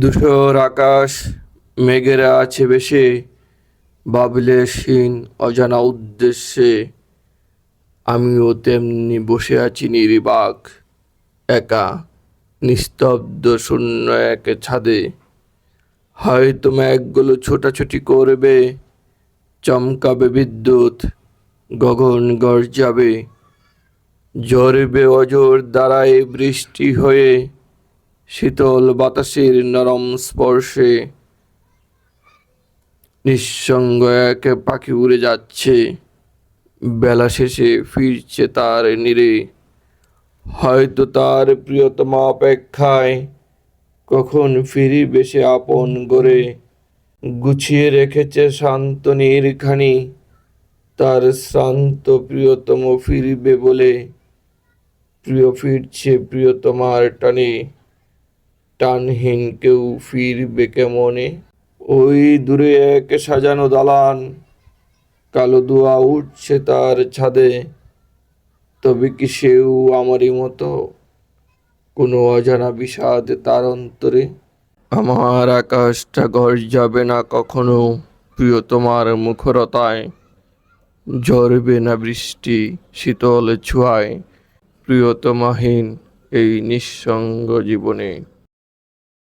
ধূসর আকাশ মেঘেরা আছে বেশে, ভাবলেশহীন অজানা উদ্দেশ্যে। আমিও তেমনি বসে আছি নির্বাক, একা, নিস্তব্ধ শূন্য এক ছাদে। হয়তো মেঘগুলো ছোটাছুটি করবে, চমকাবে বিদ্যুৎ, গগন গর্জাবে, ঝরবে অজর দ্বারায় বৃষ্টি হয়ে, শীতল বাতাসের নরম স্পর্শে। নিঃসঙ্গ এক পাখি উড়ে যাচ্ছে, বেলা শেষে ফিরছে তার নীড়ে। হয়তো তার প্রিয়তমা অপেক্ষায়, কখন ফিরিবে সে আপন গড়ে। গুছিয়ে রেখেছে শান্ত নীরখানি, তার শ্রান্ত প্রিয়তম ফিরবে বলে। প্রিয় ফিরছে প্রিয়তমার টানে, টানহীন কেউ ফিরবে কেমনে। ওই দূরে এক সাজানো দালান, কালো ধোঁয়া উঠছে তার ছাদে। তবে কি সেও আমারই মতো, কোনো অজানা বিষাদ তার অন্তরে। আমার আকাশটা গর্জাবে না কখনো প্রিয়তমার মুখরতায়, ঝরবে না বৃষ্টি শীতল ছোঁয়ায় প্রিয়তমাহীন এই নিঃসঙ্গ জীবনে।